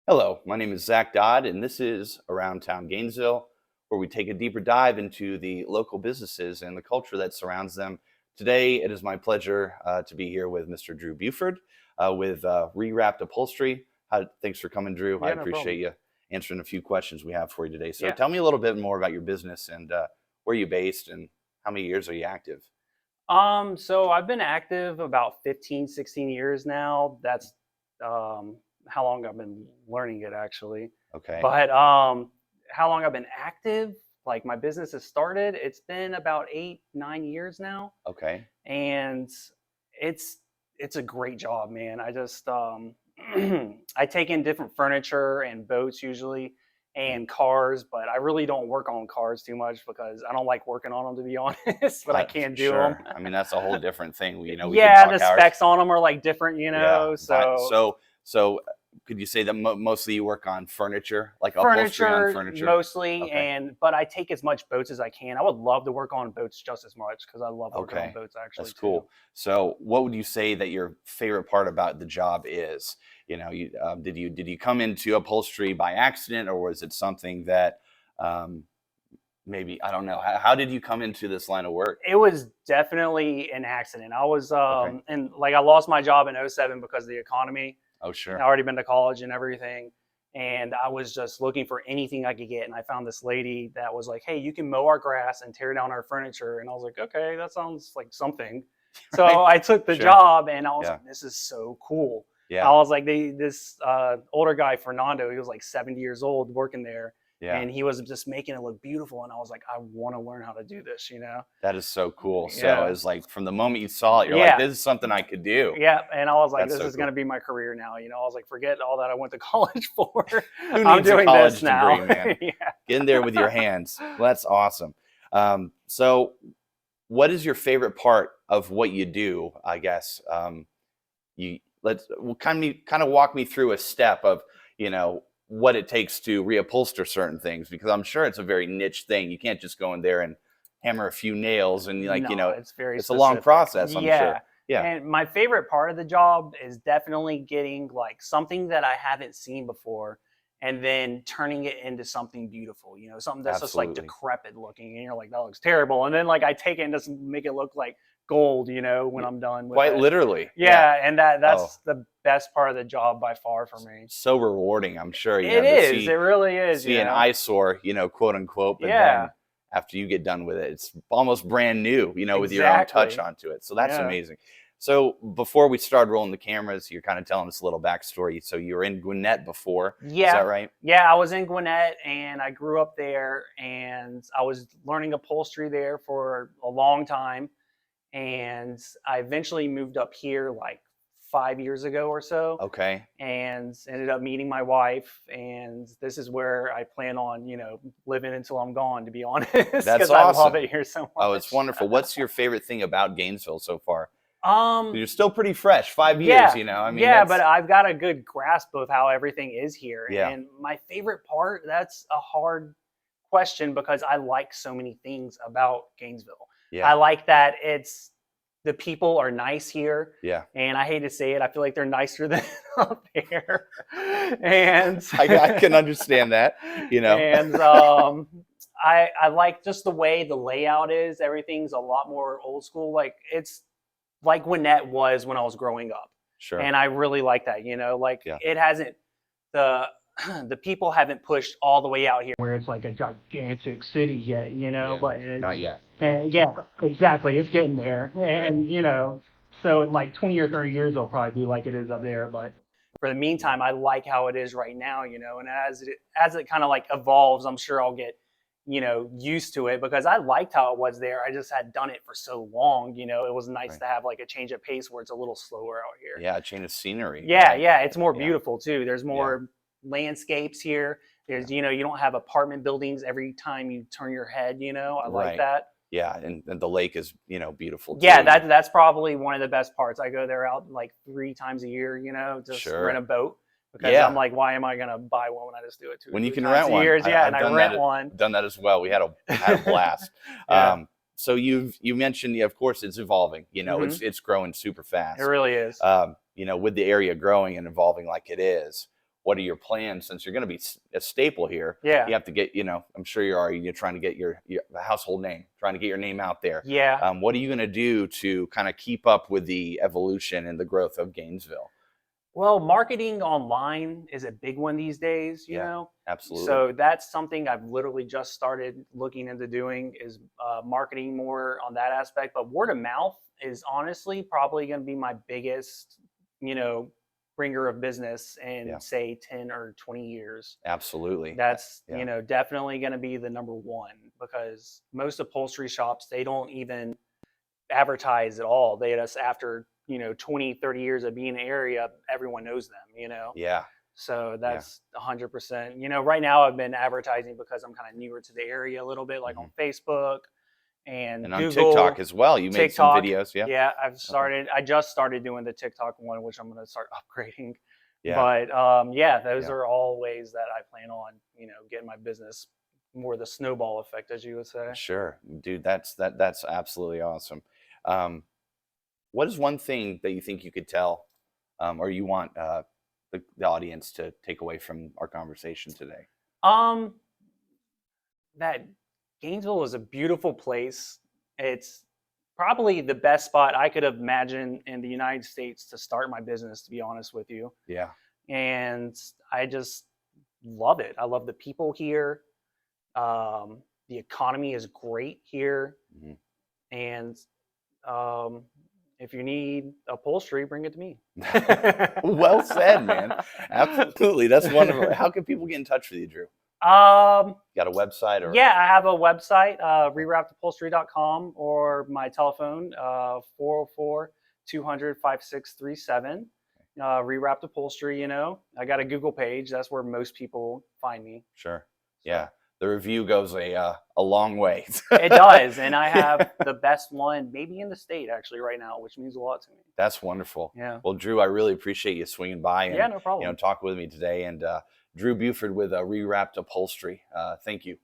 Hello, my name is Zach Dodd, and this is Around Town Gainesville, where we take a deeper dive into the local businesses and the culture that surrounds them. Today, it is my pleasure to be here with Mr. Drew Buford with Rewrapped Upholstery. Thanks for coming, Drew. I Yeah, no appreciate problem. you answering a few questions we have for you today. So Yeah. tell me a little bit more about your business and where you're based and how many years are you active? So I've been active about 15, 16 years now. That's how long I've been learning it actually. Okay, But how long I've been active, like my business has started, it's been about 8, 9 years now. okay, And it's it's a great job, man. I just I take in different furniture and boats usually and cars, but I really don't work on cars too much because I don't like working on them, to be honest. But I can't do them. sure. I mean, that's a whole different thing. We could Yeah, talk the hours. specs on them are like different, Yeah, but So so could you say that mostly you work on furniture, like upholstery on furniture furniture? mostly, Okay, but I take as much boats as I can. I would love to work on boats just as much because I love working on okay, boats actually that's too. cool. So, what would you say that your favorite part about the job is? Did you come into upholstery by accident, or was it something that um, maybe I don't know? How did you come into this line of work? It was definitely an accident. I was Okay. and like I lost my job in '07 because of the economy. Oh, I sure. already been to college and everything. And I was just looking for anything I could get. And I found this lady that was like, hey, you can mow our grass and tear down our furniture. And I was like, okay, that sounds like something. Right. So I took the Sure. job and I was Yeah. like, this is so cool. I Yeah. was like, this older guy, Fernando, he was like 70 years old working there. Yeah. And he was just making it look beautiful. And I was like, I want to learn how to do this. That is so cool. So, Yeah. it's like from the moment you saw it, you're like, Yeah. "This is something I could do." Yeah, and I was like, That's "This so is going to cool. be my career now." I was like, "Forget all that I went to college for. Who I'm needs a doing this college degree, now." man? Yeah. Get in there with your hands. Well, that's awesome. So, what is your favorite part of what you do? I guess you kind of walk me through a step of what it takes to reupholster certain things because I'm sure it's a very niche thing. You can't just go in there and hammer a few nails and No, it's very it's a long specific. process. I'm Yeah. sure. Yeah. And my favorite part of the job is definitely getting like something that I haven't seen before and then turning it into something beautiful, something that's just like Absolutely. decrepit looking and you're like, that looks terrible. And then like I take it and just make it look like gold, when I'm done with Quite it. literally. Yeah. Yeah, and Oh, that's the best part of the job by far for me. so rewarding, I'm sure, It to is. It really is, see an eyesore, quote unquote, but Yeah, then after you get done with it, it's almost brand new, with your own touch exactly. onto it. So that's Yeah. amazing. So before we start rolling the cameras, you're kind of telling us a little backstory. So you were in Gwinnett before, is that Yeah. right? Yeah, I was in Gwinnett and I grew up there and I was learning upholstery there for a long time. And I eventually moved up here like 5 years ago or so Okay, and ended up meeting my wife. And this is where I plan on, living until I'm gone, to be honest, that's because I love awesome. it here so Oh, it's much. wonderful. What's your favorite thing about Gainesville so far? Um, You're still pretty fresh, 5 years. Yeah, I mean, yeah, but that's I've got a good grasp of how everything is here. yeah, And my favorite part, that's a hard question because I like so many things about Gainesville. I yeah, like that the people are nice here. yeah. And I hate to say it, I feel like they're nicer than up there. And I can understand that. and I like just the way the layout is. Everything's a lot more old school. Like it's like Gwinnett was when I was growing up. Sure. And I really like that, like Yeah. it hasn't the the people haven't pushed all the way out here where it's like a gigantic city yet, Yeah, but it's not yet. and yeah, exactly. It's getting there. And so in like 20 or 30 years it'll probably be like it is up there. But for the meantime, I like how it is right now, and as it kind of like evolves, I'm sure I'll get used to it because I liked how it was there. I just had done it for so long, it was nice Right. to have like a change of pace where it's a little slower out here. Yeah, a change of scenery. Yeah, Right? yeah, it's more Yeah. beautiful too. There's more landscapes here. There's, you don't have apartment buildings every time you turn your head, I like Right. that. Yeah, and the lake is, beautiful too. Yeah, that's probably one of the best parts. I go there out like 3 times a year, just Sure. rent a boat because Yeah. I'm like, why am I gonna buy one when I just do it two or When you three can times rent a one. year? Yeah, I've and I done rent that. one. Done that as well. We had a blast. Yeah. So you mentioned, yeah, of course, it's evolving. Mhm. It's growing super fast. It really is. With the area growing and evolving like it is, what are your plans since you're going to be a staple here? Yeah. You have to get, I'm sure you're trying to get your household name, trying to get your name out there. Yeah. What are you going to do to kind of keep up with the evolution and the growth of Gainesville? Well, marketing online is a big one these days, you know? Absolutely. So that's something I've literally just started looking into doing, is marketing more on that aspect. But word of mouth is honestly probably going to be my biggest, bringer of business in say 10 or 20 years. Absolutely. That's, definitely going to be the number one, because most upholstery shops, they don't even advertise at all. They just, after 20, 30 years of being in the area, everyone knows them, Yeah. So that's 100%. Right now I've been advertising because I'm kind of newer to the area a little bit, like on Facebook and on Google, TikTok as well. You made some videos. Yeah, I just started doing the TikTok one, which I'm going to start upgrading. Yeah. But those are all ways that I plan on, getting my business more the snowball effect, as you would say. Sure, dude. That's absolutely awesome. What is one thing that you think you could tell, or you want the audience to take away from our conversation today? That Gainesville is a beautiful place. It's probably the best spot I could imagine in the United States to start my business, to be honest with you. Yeah. And I just love it. I love the people here. The economy is great here. And if you need upholstery, bring it to me. Well said, man. Absolutely. That's wonderful. How can people get in touch with you, Drew? Got a website? Or? Yeah, I have a website, rewrappedupholstery.com, or my telephone, 404-200-5637. Rewrapped Upholstery, I got a Google page. That's where most people find me. Sure. Yeah. The review goes a long way. It does. And I have the best one maybe in the state actually right now, which means a lot to me. That's wonderful. Yeah. Well, Drew, I really appreciate you swinging by and no problem. Talk with me today. And Drew Buford with Rewrapped Upholstery. Thank you.